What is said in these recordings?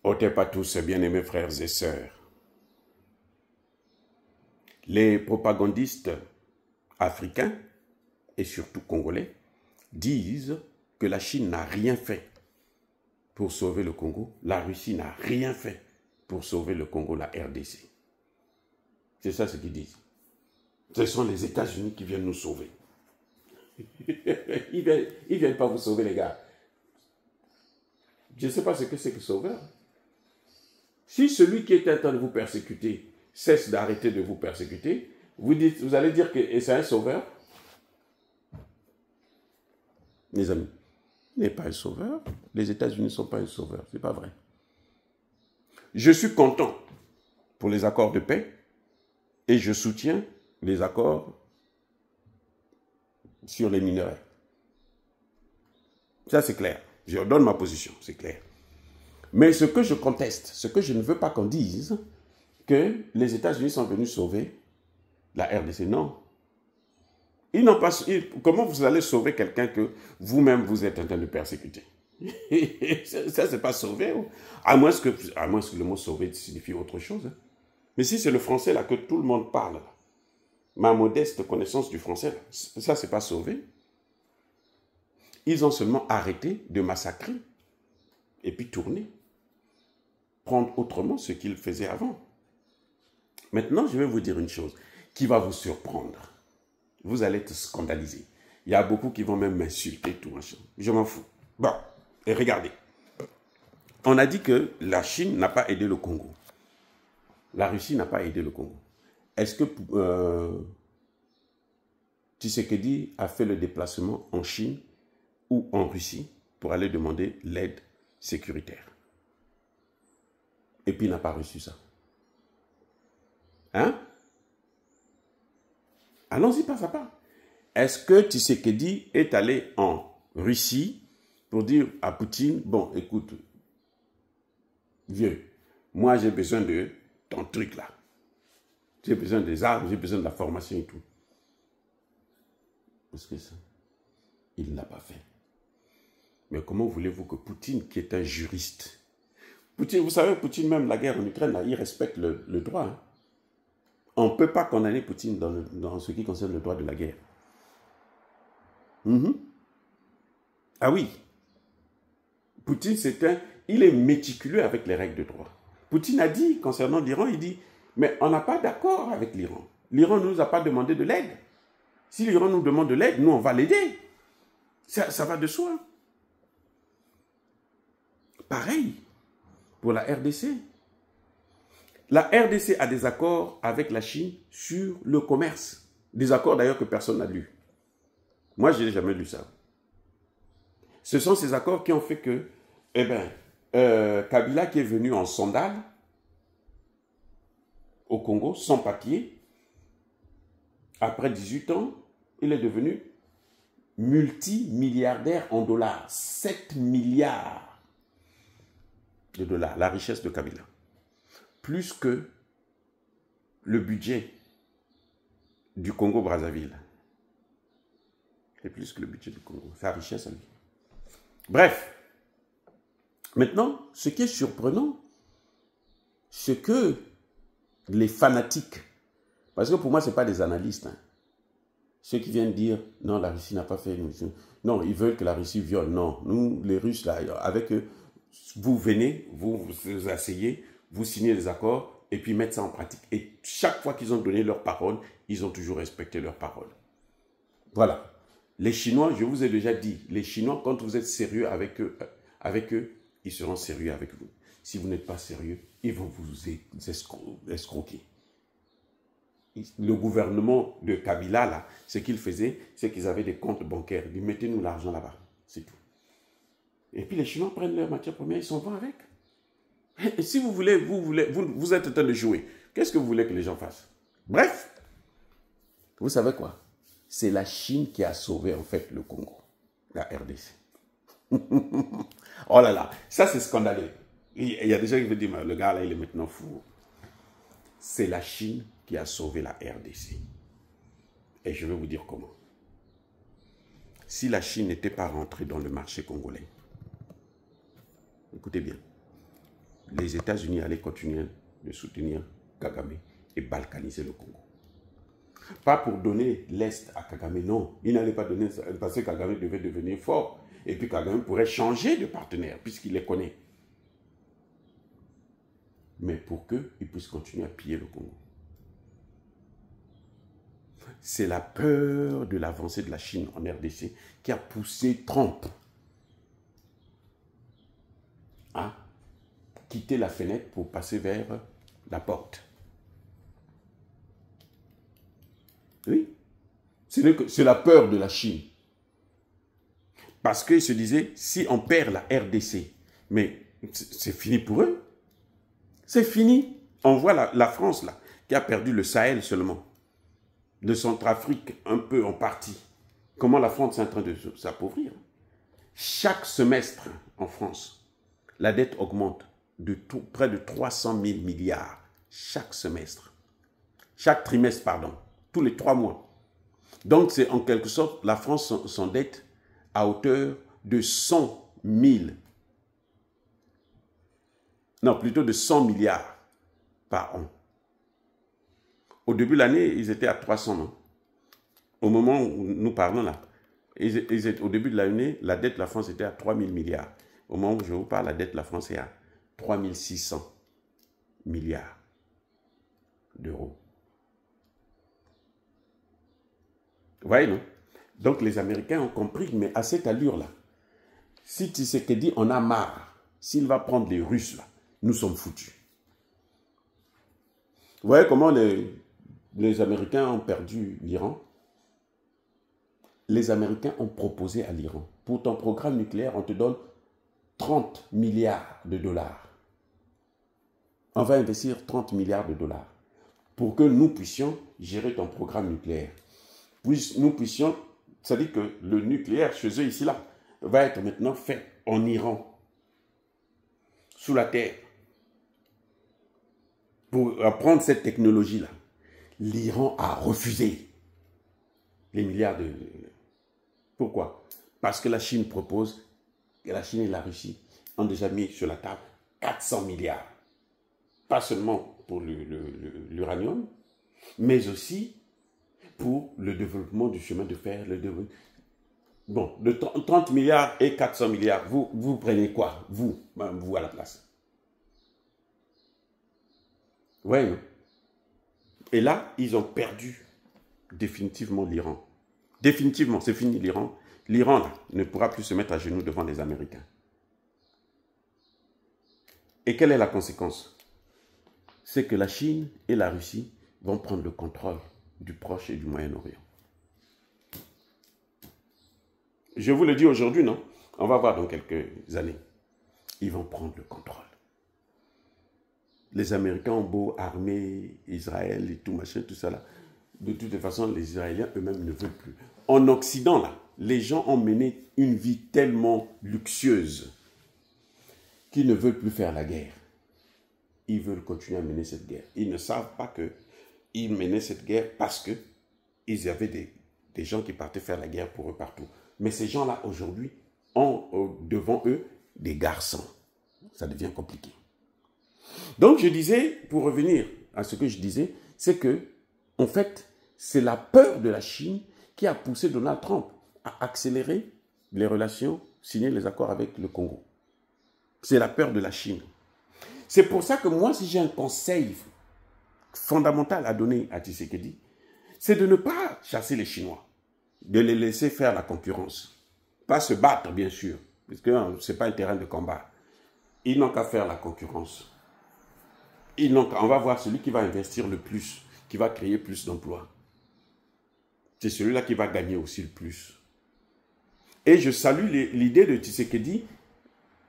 Ôtez pas tous, bien-aimés frères et sœurs. Les propagandistes africains, et surtout congolais, disent que la Chine n'a rien fait pour sauver le Congo. La Russie n'a rien fait pour sauver le Congo, la RDC. C'est ça ce qu'ils disent. Ce sont les États-Unis qui viennent nous sauver. Ils viennent pas vous sauver, les gars. Je ne sais pas ce que c'est que sauveur. Si celui qui est en train de vous persécuter cesse d'arrêter de vous persécuter, vous allez dire que c'est un sauveur. Mes amis, il n'est pas un sauveur. Les États-Unis ne sont pas un sauveur. Ce n'est pas vrai. Je suis content pour les accords de paix et je soutiens les accords sur les minerais. Ça, c'est clair. Je donne ma position, c'est clair. Mais ce que je conteste, ce que je ne veux pas qu'on dise, que les États-Unis sont venus sauver la RDC. Non. Ils n'ont pas. Comment vous allez sauver quelqu'un que vous-même vous êtes en train de persécuter? Ça, c'est pas sauver. À moins que le mot sauver signifie autre chose. Mais si c'est le français là que tout le monde parle, ma modeste connaissance du français, ça, c'est pas sauver. Ils ont seulement arrêté de massacrer et puis tourner. Prendre autrement ce qu'ils faisaient avant. Maintenant, je vais vous dire une chose qui va vous surprendre. Vous allez être scandalisé. Il y a beaucoup qui vont même m'insulter, tout machin. Je m'en fous. Bon, et regardez. On a dit que la Chine n'a pas aidé le Congo. La Russie n'a pas aidé le Congo. Est-ce que Tshisekedi a fait le déplacement en Chine ou en Russie pour aller demander l'aide sécuritaire? Et puis il n'a pas reçu ça. Hein? Allons-y pas à pas. Est-ce que Tshisekedi est allé en Russie pour dire à Poutine, bon, écoute, vieux, moi j'ai besoin de ton truc là. J'ai besoin des armes, j'ai besoin de la formation et tout. Parce que ça, il ne l'a pas fait. Mais comment voulez-vous que Poutine, qui est un juriste, Poutine, vous savez, Poutine, même la guerre en Ukraine, là, il respecte le droit. Hein. On ne peut pas condamner Poutine dans ce qui concerne le droit de la guerre. Ah oui. Poutine, il est méticuleux avec les règles de droit. Poutine a dit, concernant l'Iran, il dit, mais on n'a pas d'accord avec l'Iran. L'Iran ne nous a pas demandé de l'aide. Si l'Iran nous demande de l'aide, nous, on va l'aider. Ça va de soi. Pareil pour la RDC. La RDC a des accords avec la Chine sur le commerce. Des accords d'ailleurs que personne n'a lus. Moi, je n'ai jamais lu ça. Ce sont ces accords qui ont fait que, Kabila qui est venu en sandales au Congo, sans papier, après 18 ans, il est devenu multimilliardaire en dollars. 7 milliards de dollars, la richesse de Kabila. Plus que le budget du Congo-Brazzaville. C'est plus que le budget du Congo, sa richesse à lui. Bref, maintenant, ce qui est surprenant, c'est que les fanatiques, parce que pour moi, ce n'est pas des analystes, hein, ceux qui viennent dire, non, la Russie n'a pas fait, non, ils veulent que la Russie viole, non, nous, les Russes, là, avec eux, vous venez, vous vous asseyez, vous signez des accords, et puis mettre ça en pratique. Et chaque fois qu'ils ont donné leur parole, ils ont toujours respecté leur parole. Voilà. Les Chinois, je vous ai déjà dit, les Chinois, quand vous êtes sérieux avec eux, ils seront sérieux avec vous. Si vous n'êtes pas sérieux, ils vont vous escroquer. Le gouvernement de Kabila, là, ce qu'ils faisaient, c'est qu'ils avaient des comptes bancaires. Ils disaient, mettez-nous l'argent là-bas. C'est tout. Et puis les Chinois prennent leur matière première, ils s'en vont avec. Et si vous voulez, vous êtes en train de jouer. Qu'est-ce que vous voulez que les gens fassent? Bref, vous savez quoi? C'est la Chine qui a sauvé en fait le Congo, la RDC. Oh là là, ça c'est scandaleux. Il y a des gens qui veulent dire, le gars là il est maintenant fou. C'est la Chine qui a sauvé la RDC. Et je vais vous dire comment. Si la Chine n'était pas rentrée dans le marché congolais, écoutez bien, les États-Unis allaient continuer de soutenir Kagame et balkaniser le Congo. Pas pour donner l'Est à Kagame, non. Il n'allait pas donner ça parce que Kagame devait devenir fort. Et puis Kagame pourrait changer de partenaire puisqu'il les connaît. Mais pour qu'ils puissent continuer à piller le Congo. C'est la peur de l'avancée de la Chine en RDC qui a poussé Trump à quitter la fenêtre pour passer vers la porte. Oui, c'est la peur de la Chine. Parce qu'ils se disaient, si on perd la RDC, mais c'est fini pour eux. C'est fini. On voit la France, là, qui a perdu le Sahel seulement. De Centrafrique, un peu en partie. Comment la France est en train de s'appauvrir. Chaque semestre en France, la dette augmente de près de 300 000 milliards. Chaque semestre. Chaque trimestre, pardon. Tous les 3 mois. Donc, c'est en quelque sorte, la France s'endette à hauteur de 100 000. Non, plutôt de 100 milliards par an. Au début de l'année, ils étaient à 300, non? Au moment où nous parlons là, au début de l'année, la dette de la France était à 3 000 milliards. Au moment où je vous parle, la dette de la France est à 3 600 milliards d'euros. Vous voyez, non? Donc les Américains ont compris, mais à cette allure-là, si Tshisekedi en a marre, s'il va prendre les Russes là, nous sommes foutus. Vous voyez comment les Américains ont perdu l'Iran? Les Américains ont proposé à l'Iran, pour ton programme nucléaire, on te donne 30 milliards de dollars. On va investir 30 milliards de dollars pour que nous puissions gérer ton programme nucléaire. Nous puissions, c'est-à-dire que le nucléaire chez eux ici là, va être maintenant fait en Iran, sous la terre. Pour apprendre cette technologie-là, l'Iran a refusé les milliards de... Pourquoi? Parce que la Chine propose, et la Chine et la Russie ont déjà mis sur la table 400 milliards. Pas seulement pour l'uranium, mais aussi pour le développement du chemin de fer. Bon, de 30 milliards et 400 milliards, vous prenez quoi? Vous à la place. Oui, non? Et là, ils ont perdu définitivement l'Iran. Définitivement, c'est fini l'Iran. L'Iran ne pourra plus se mettre à genoux devant les Américains. Et quelle est la conséquence? C'est que la Chine et la Russie vont prendre le contrôle du Proche et du Moyen-Orient. Je vous le dis aujourd'hui, non? On va voir dans quelques années. Ils vont prendre le contrôle. Les Américains ont beau armer Israël et tout machin, tout ça là. De toute façon, les Israéliens eux-mêmes ne veulent plus. En Occident, là, les gens ont mené une vie tellement luxueuse qu'ils ne veulent plus faire la guerre. Ils veulent continuer à mener cette guerre. Ils ne savent pas qu'ils menaient cette guerre parce qu'ils avaient des gens qui partaient faire la guerre pour eux partout. Mais ces gens-là, aujourd'hui, ont devant eux des garçons. Ça devient compliqué. Donc, je disais, pour revenir à ce que je disais, c'est que, en fait, c'est la peur de la Chine qui a poussé Donald Trump à accélérer les relations, signer les accords avec le Congo. C'est la peur de la Chine. C'est pour ça que moi, si j'ai un conseil fondamental à donner à Tshisekedi, c'est de ne pas chasser les Chinois, de les laisser faire la concurrence. Pas se battre, bien sûr, parce que ce n'est pas un terrain de combat. Ils n'ont qu'à faire la concurrence. On va voir celui qui va investir le plus, qui va créer plus d'emplois. C'est celui-là qui va gagner aussi le plus. Et je salue l'idée de Tshisekedi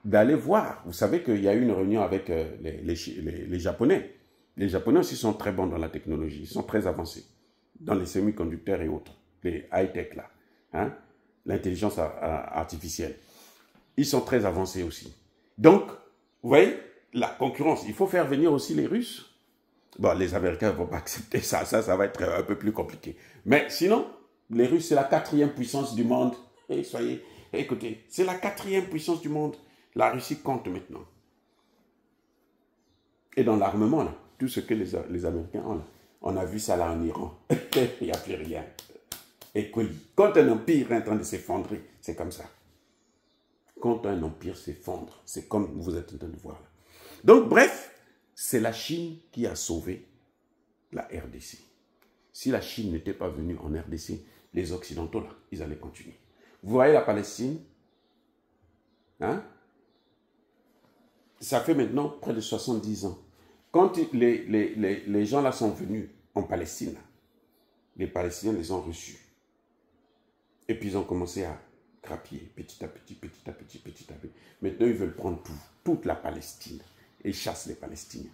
d'aller voir. Vous savez qu'il y a eu une réunion avec les Japonais. Les Japonais aussi sont très bons dans la technologie. Ils sont très avancés dans les semi-conducteurs et autres. Les high-tech là. Hein? L'intelligence artificielle. Ils sont très avancés aussi. Donc, vous voyez, la concurrence, il faut faire venir aussi les Russes. Bon, les Américains ne vont pas accepter ça. Ça va être un peu plus compliqué. Mais sinon, les Russes, c'est la 4e puissance du monde. Et écoutez, c'est la 4e puissance du monde. La Russie compte maintenant. Et dans l'armement, là, tout ce que les Américains ont, là, on a vu ça là en Iran. Il n'y a plus rien. Et quand un empire est en train de s'effondrer, c'est comme ça. Quand un empire s'effondre, c'est comme vous êtes en train de voir là. Donc, bref, c'est la Chine qui a sauvé la RDC. Si la Chine n'était pas venue en RDC, les Occidentaux, là, ils allaient continuer. Vous voyez la Palestine, hein? Ça fait maintenant près de 70 ans. Quand les gens là sont venus en Palestine, les Palestiniens les ont reçus. Et puis ils ont commencé à grappiller petit à petit, petit à petit, petit à petit. Maintenant, ils veulent prendre toute la Palestine et ils chassent les Palestiniens.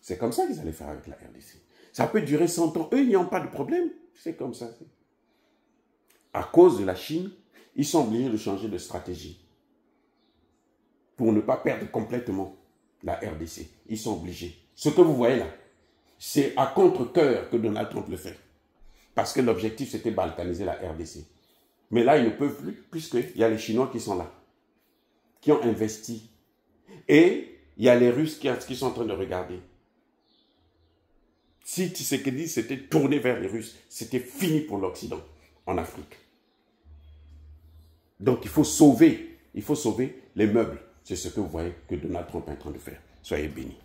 C'est comme ça qu'ils allaient faire avec la RDC. Ça peut durer 100 ans. Eux, ils n'ont pas de problème. C'est comme ça. À cause de la Chine, ils sont obligés de changer de stratégie. Pour ne pas perdre complètement la RDC. Ils sont obligés. Ce que vous voyez là, c'est à contre-cœur que Donald Trump le fait. Parce que l'objectif, c'était balkaniser la RDC. Mais là, ils ne peuvent plus, puisqu'il y a les Chinois qui sont là, qui ont investi. Et il y a les Russes qui sont en train de regarder. Si Tshisekedi s'était tourné vers les Russes, c'était fini pour l'Occident en Afrique. Donc il faut sauver les meubles. C'est ce que vous voyez que Donald Trump est en train de faire. Soyez bénis.